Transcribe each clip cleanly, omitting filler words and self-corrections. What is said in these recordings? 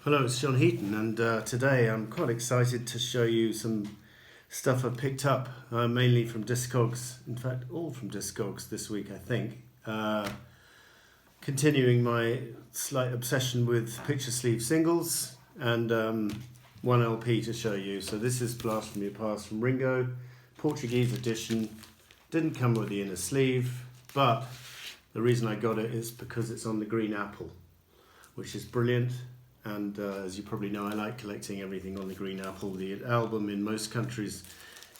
Hello, it's John Heaton, and today I'm quite excited to show you some stuff I've picked up, mainly from Discogs. In fact, all from Discogs this week, I think. Continuing my slight obsession with picture sleeve singles, and one LP to show you. So this is Blast From Your Past from Ringo, Portuguese edition. Didn't come with the inner sleeve, but the reason I got it is because it's on the green apple, which is brilliant. And as you probably know, I like collecting everything on the green apple. The album in most countries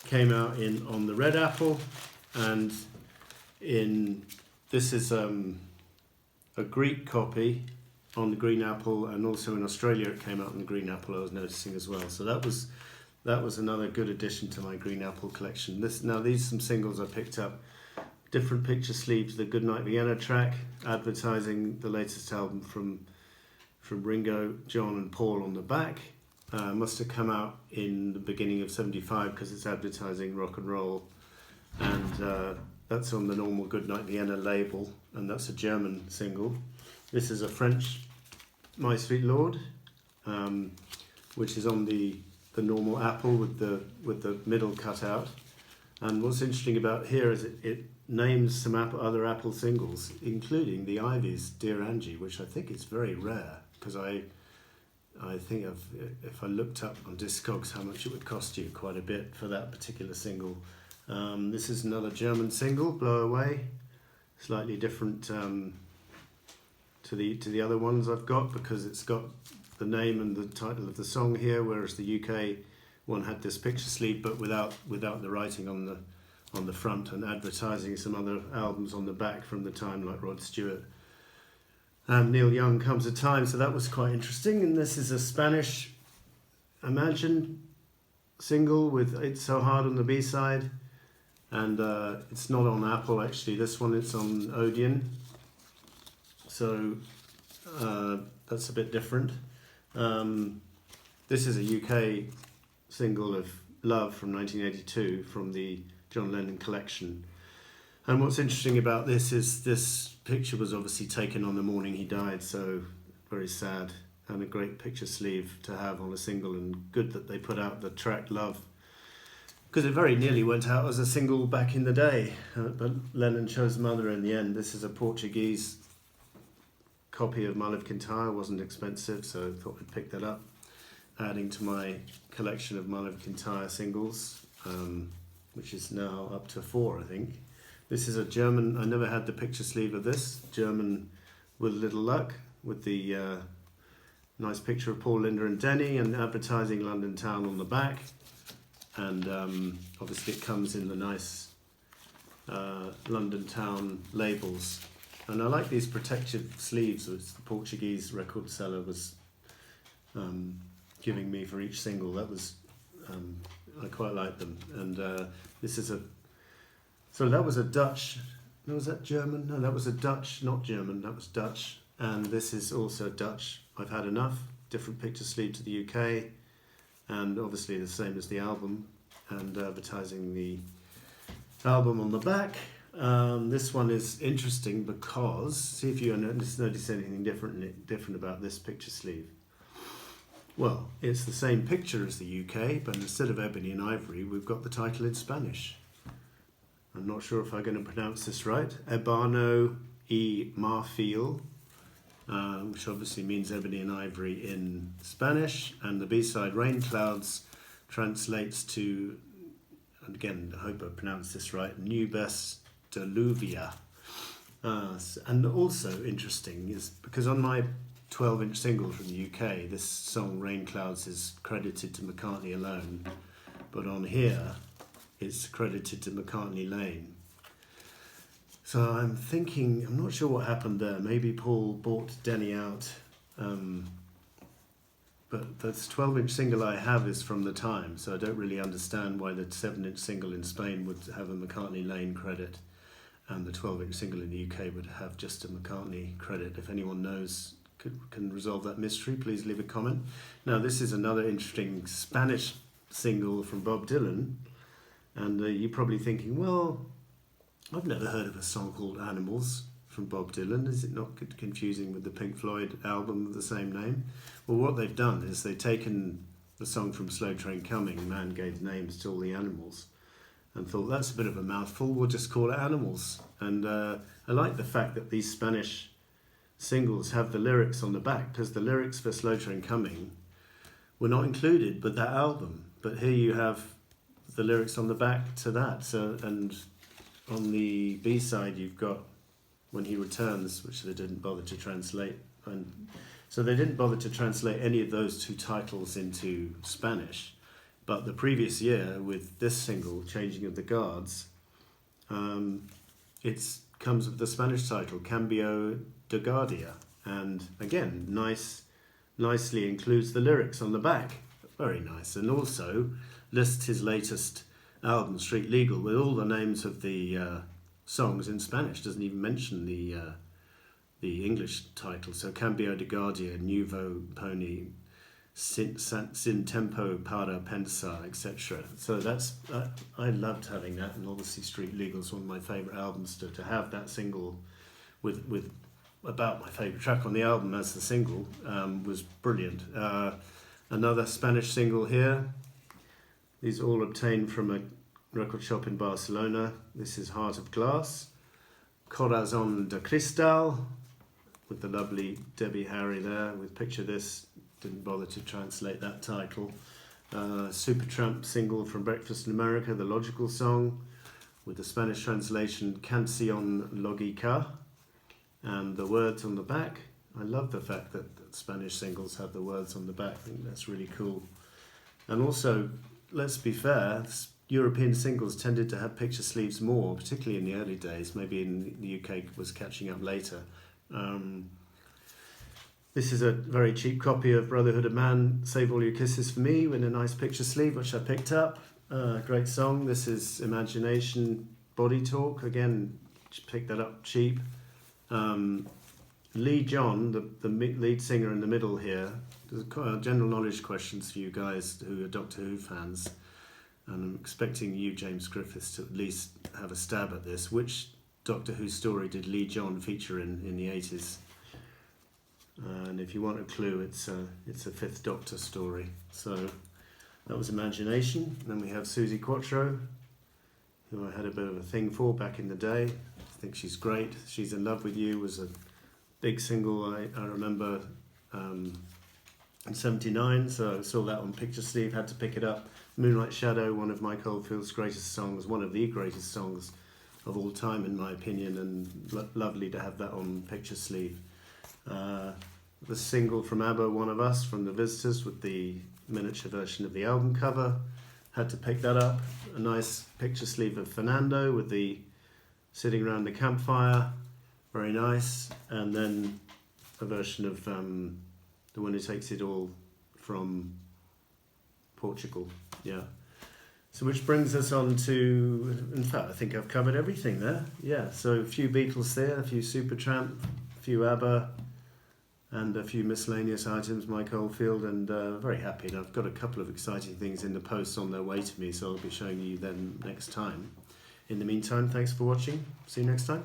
came out on the red apple, and this is a Greek copy on the green apple, and also in Australia it came out on the green apple. I was noticing as well. So that was another good addition to my green apple collection. These are some singles I picked up. Different picture sleeves. The Goodnight Vienna track, advertising the latest album from Ringo, John and Paul on the back. Must have come out in the beginning of '75 because it's advertising rock and roll, and that's on the normal Goodnight Vienna label, and that's a German single. This is a French My Sweet Lord, which is on the normal apple with the middle cut out. And what's interesting about here is it names some other Apple singles, including the Ivies' Dear Angie, which I think is very rare, because I think if I looked up on Discogs how much it would cost you, quite a bit for that particular single. This is another German single, Blow Away, slightly different to the other ones I've got, because it's got the name and the title of the song here, whereas the UK one had this picture sleeve but without the writing on the front, and advertising some other albums on the back from the time, like Rod Stewart and Neil Young, Comes a Time. So that was quite interesting. And this is a Spanish Imagine single with It's So Hard on the B-side, and it's not on Apple actually. This one, it's on Odeon, so that's a bit different. This is a UK single of Love from 1982 from the John Lennon collection. And what's interesting about this is this picture was obviously taken on the morning he died, so very sad, and a great picture sleeve to have on a single, and good that they put out the track Love, because it very nearly went out as a single back in the day, but Lennon chose Mother in the end. This is a Portuguese copy of My Love Kintyre, wasn't expensive, so I thought I'd pick that up, adding to my collection of My Love Kintyre singles, which is now up to 4, I think. This is a German, I never had the picture sleeve of this, German With Little Luck, with the nice picture of Paul, Linda and Denny, and advertising London Town on the back. And obviously it comes in the nice London Town labels. And I like these protective sleeves, which the Portuguese record seller was giving me for each single. That was, I quite like them. And this is so that was a Dutch, no, was that German? No, that was a Dutch, not German, that was Dutch. And this is also Dutch, I've Had Enough, different picture sleeve to the UK, and obviously the same as the album, and advertising the album on the back. This one is interesting because, see if you notice anything different about this picture sleeve. Well, it's the same picture as the UK, but instead of ebony and ivory, we've got the title in Spanish. I'm not sure if I'm going to pronounce this right. Ébano y Marfil, which obviously means ebony and ivory in Spanish, and the B-side Rain Clouds translates to, and again, I hope I pronounced this right, Nubes Deluvia. And also interesting is because on my 12-inch single from the UK, this song Rain Clouds is credited to McCartney alone, but on here it's credited to McCartney Lane. So I'm thinking, I'm not sure what happened there. Maybe Paul bought Denny out, but this 12-inch single I have is from the time, so I don't really understand why the 7-inch single in Spain would have a McCartney Lane credit, and the 12-inch single in the UK would have just a McCartney credit. If anyone knows, can resolve that mystery, please leave a comment. Now this is another interesting Spanish single from Bob Dylan, and you're probably thinking, well, I've never heard of a song called Animals. from Bob Dylan. Is it not confusing with the Pink Floyd album of the same name? Well, what they've done is they've taken the song from Slow Train Coming, Man Gave Names to All the Animals, and thought that's a bit of a mouthful, we'll just call it Animals. And I like the fact that these Spanish singles have the lyrics on the back, because the lyrics for Slow Train Coming were not included but that album. But here you have the lyrics on the back to that. So, and on the B-side you've got When He Returns, which they didn't bother to translate. And so they didn't bother to translate any of those two titles into Spanish. But the previous year, with this single, Changing of the Guards, it comes with the Spanish title, Cambio de Guardia. And again, nicely includes the lyrics on the back. Very nice. And also lists his latest album, Street Legal, with all the names of the songs in Spanish. Doesn't even mention the English title. So Cambio de Guardia, Nuevo Pony, Sin Tempo para Pensar, etc. So that's I loved having that, and obviously Street Legal is one of my favourite albums. To have that single with about my favourite track on the album as the single was brilliant. Another Spanish single here. These all obtained from a record shop in Barcelona. This is Heart of Glass, Corazón de Cristal, with the lovely Debbie Harry there with Picture This. Didn't bother to translate that title. Supertramp single from Breakfast in America, The Logical Song, with the Spanish translation Canción Lógica, and the words on the back. I love the fact that Spanish singles have the words on the back. I think that's really cool. And also, let's be fair, European singles tended to have picture sleeves more, particularly in the early days. Maybe in the UK was catching up later. This is a very cheap copy of Brotherhood of Man, Save All Your Kisses for Me, with a nice picture sleeve, which I picked up. Great song. This is Imagination, Body Talk. Again, picked that up cheap. Lee John, the lead singer in the middle here. There's general knowledge questions for you guys who are Doctor Who fans. And I'm expecting you, James Griffiths, to at least have a stab at this. Which Doctor Who story did Lee John feature in the 80s? And if you want a clue, it's a Fifth Doctor story. So that was Imagination. Then we have Susie Quattro, who I had a bit of a thing for back in the day. I think she's great. She's in Love with You was a big single I remember in '79. So I saw that on picture sleeve, had to pick it up. Moonlight Shadow, one of Mike Oldfield's greatest songs, one of the greatest songs of all time in my opinion, and lovely to have that on picture sleeve. The single from ABBA, One of Us, from The Visitors, with the miniature version of the album cover. Had to pick that up. A nice picture sleeve of Fernando with the sitting around the campfire. Very nice. And then a version of The One Who Takes It All from Portugal. Yeah. So which brings us on to, in fact, I think I've covered everything there. Yeah, so a few Beatles there, a few Supertramp, a few ABBA, and a few miscellaneous items, Mike Oldfield, and very happy. And I've got a couple of exciting things in the post on their way to me, so I'll be showing you them next time. In the meantime, thanks for watching. See you next time.